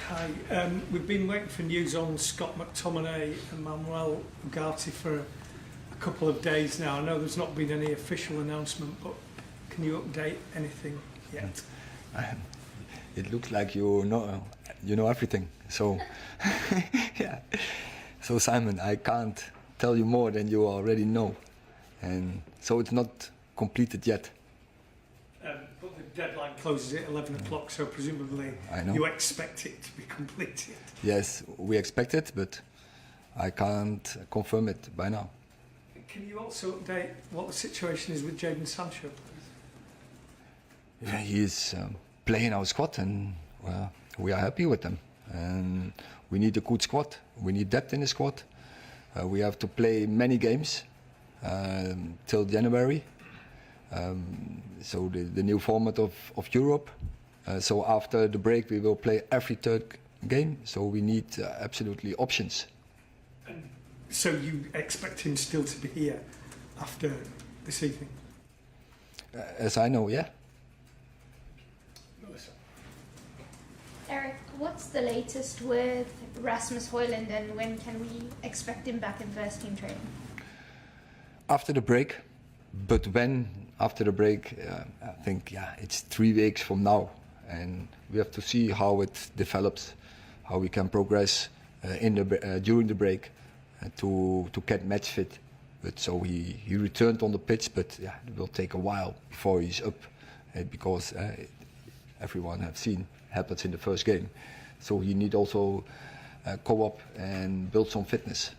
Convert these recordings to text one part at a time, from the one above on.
Hi, we've been waiting for news on Scott McTominay and Manuel Ugarte for a couple of days now. I know there's not been any official announcement, but can you update anything yet? It looks like you know everything. So, yeah. So Simon, I can't tell you more than you already know, and so it's not completed yet. But the deadline closes at 11 o'clock, so presumably you expect it to be completed. Yes, we expect it, but I can't confirm it by now. Can you also update what the situation is with Jadon Sancho, please? Yeah, he is playing our squad, and we are happy with him. And we need a good squad. We need depth in the squad. We have to play many games till January. So the new format of Europe. So after the break we will play every third game. So we need absolutely options. And so you expect him still to be here after this evening? As I know, yeah. Erik, what's the latest with Rasmus Højlund, and when can we expect him back in first team training? After the break, but when after the break, I think it's 3 weeks from now, and we have to see how it develops, how we can progress during the break to get match fit. But so he returned on the pitch, but it will take a while before he's up, because everyone have seen happens in the first game. So he need also co-op and build some fitness.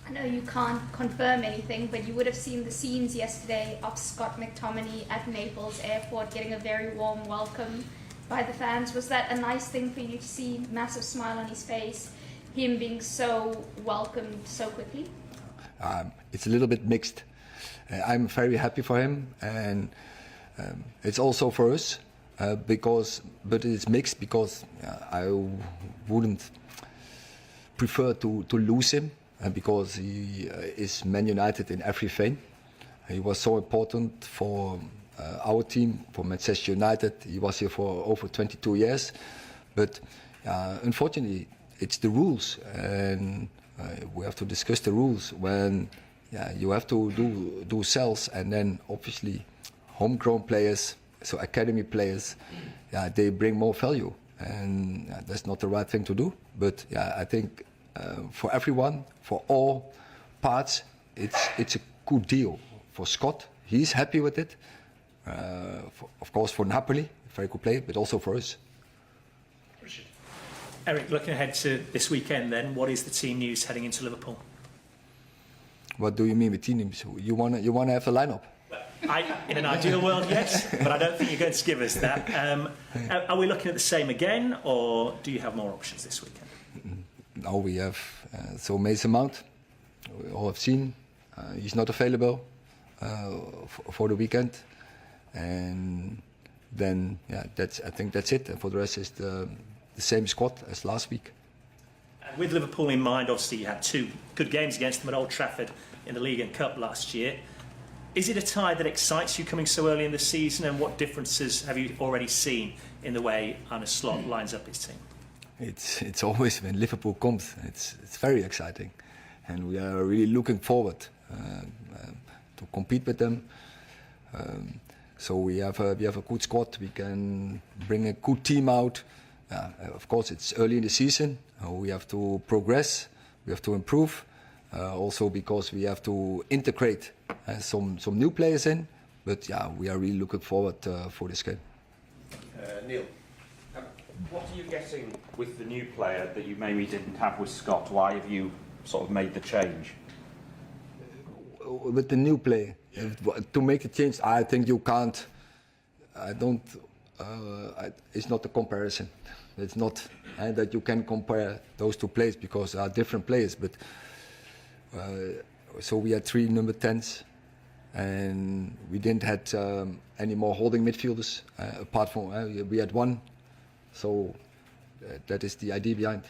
I know you can't confirm anything, but you would have seen the scenes yesterday of Scott McTominay at Naples Airport getting a very warm welcome by the fans. Was that a nice thing for you to see? Massive smile on his face, him being so welcomed so quickly? It's a little bit mixed. I'm very happy for him, and it's also for us. But it's mixed because I wouldn't prefer to lose him, because he is Man United in every vein. He was so important for our team, for Manchester United. He was here for over 22 years, but unfortunately it's the rules, and we have to discuss the rules when you have to do sales, and then obviously homegrown players, so academy players, they bring more value, and that's not the right thing to do. But I think for everyone, for all parts, it's a good deal. For Scott, he's happy with it. Of course, for Napoli, very good play, but also for us. Erik, looking ahead to this weekend, then, what is the team news heading into Liverpool? What do you mean with team news? You wanna have a lineup? In an ideal world, yes, but I don't think you're going to give us that. Are we looking at the same again, or do you have more options this weekend? No, we have so Mason Mount. We all have seen he's not available for the weekend, and then I think that's it. And for the rest, is the same squad as last week. And with Liverpool in mind, obviously you had 2 good games against them at Old Trafford in the League and Cup last year. Is it a tie that excites you coming so early in the season, and what differences have you already seen in the way Arne Slot lines up his team? It's always when Liverpool comes, it's very exciting, and we are really looking forward to compete with them. So we have a good squad. We can bring a good team out. Of course, it's early in the season. We have to progress. We have to improve. Also because we have to integrate some new players in, but we are really looking forward for this game. Neil, what are you getting with the new player that you maybe didn't have with Scott? Why have you sort of made the change? With the new player, to make the change, I think you can't. It's not a comparison. It's not that you can compare those 2 players, because they are different players. But so we had 3 number 10s, and we didn't have any more holding midfielders apart from we had 1. So that is the idea behind.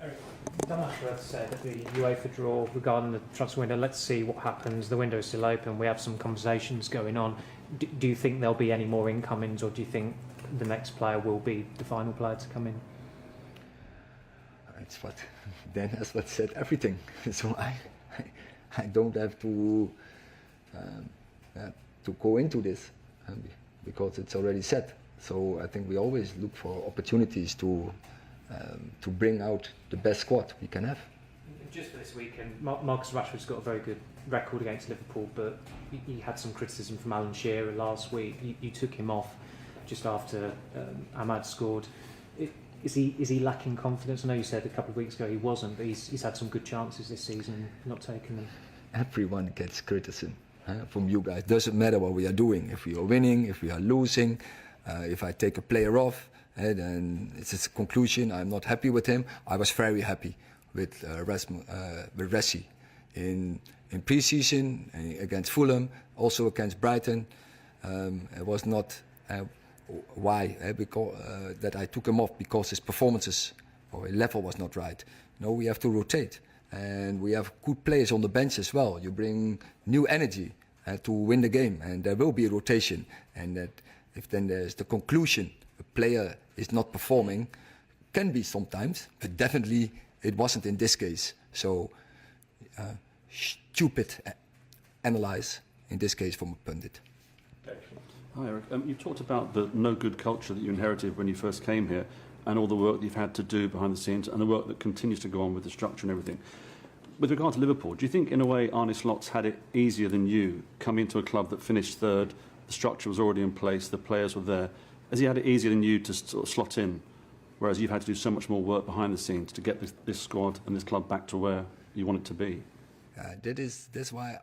Erik. Dan Ashworth said at the UEFA draw regarding the transfer window, let's see what happens. The window's still open. We have some conversations going on. Do you think there'll be any more incomings, or do you think the next player will be the final player to come in? It's what Dan has said everything. So I don't have to go into this because it's already said. So I think we always look for opportunities to bring out the best squad we can have. Just for this weekend, Marcus Rashford's got a very good record against Liverpool, but he had some criticism from Alan Shearer last week. You took him off just after Ahmad scored. Is he lacking confidence? I know you said a couple of weeks ago he wasn't, but he's had some good chances this season and not taken them. Everyone gets criticism from you guys. Doesn't matter what we are doing. If we are winning, if we are losing, if I take a player off, then it's a conclusion. I'm not happy with him. I was very happy with Rassi in pre-season against Fulham, also against Brighton. It was not because that I took him off because his performances or his level was not right. No, we have to rotate, and we have good players on the bench as well. You bring new energy to win the game, and there will be a rotation. And that if then there's the conclusion a player is not performing, can be sometimes, but definitely it wasn't in this case. So stupid analyze in this case from a pundit. Hi Erik, you talked about the no good culture that you inherited when you first came here and all the work that you've had to do behind the scenes and the work that continues to go on with the structure and everything. With regard to Liverpool, do you think in a way Arne Slot's had it easier than you coming into a club that finished third, the structure was already in place, the players were there? Has he had it easier than you to sort of slot in, whereas you've had to do so much more work behind the scenes to get this squad and this club back to where you want it to be? That's why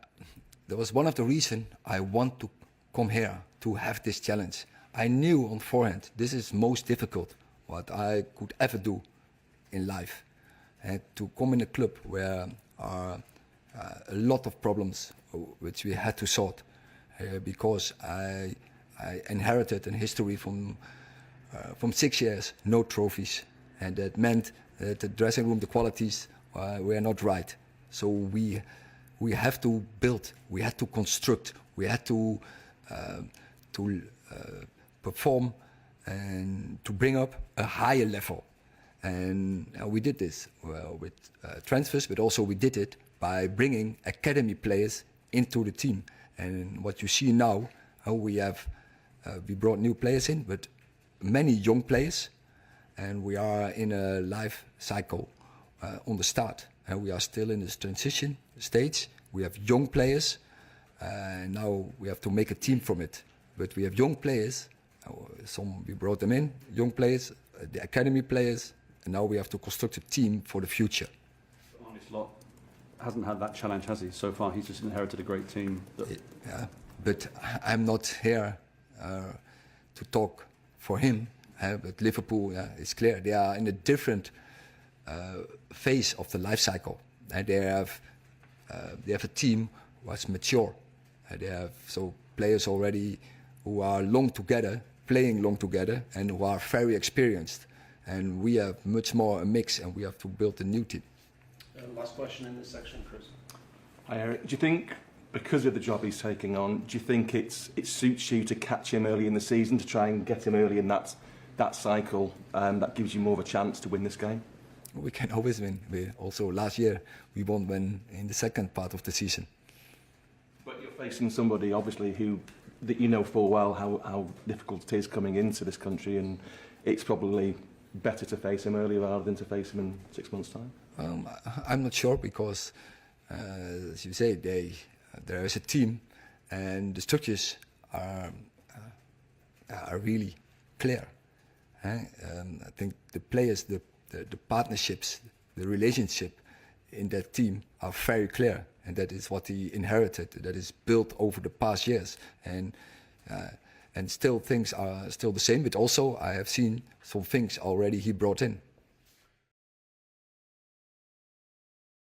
that was one of the reasons I want to come here to have this challenge. I knew on forehand this is most difficult what I could ever do in life, and to come in a club where are a lot of problems which we had to sort because I inherited a history from 6 years, no trophies, and that meant that the dressing room, the qualities were not right. So we have to build, we had to construct, we had to perform and to bring up a higher level. And we did this with transfers, but also we did it by bringing academy players into the team. And what you see now, we brought new players in, but many young players, and we are in a life cycle on the start. And we are still in this transition stage. We have young players, and now we have to make a team from it. But we have young players, we brought them in, young players, the academy players, and now we have to construct a team for the future. Arne Slot hasn't had that challenge, has he? So far, he's just inherited a great team. Yeah, but I'm not here to talk for him. But Liverpool, it's clear they are in a different phase of the life cycle. They have a team was mature. They have players already who are long together, playing long together, and who are very experienced. And we have much more a mix, and we have to build a new team. Last question in this section, Chris. Hi Erik, do you think because of the job he's taking on, do you think it suits you to catch him early in the season, to try and get him early in that cycle, that gives you more of a chance to win this game? We can always win. Also last year we won when in the second part of the season. But you're facing somebody obviously that you know full well how difficult it is coming into this country, and it's probably better to face him early rather than to face him in 6 months' time. I'm not sure because, as you say, there is a team, and the structures are really clear. I think the players, the partnerships, the relationship in that team are very clear, and that is what he inherited. That is built over the past years, and still things are still the same. But also, I have seen some things already he brought in.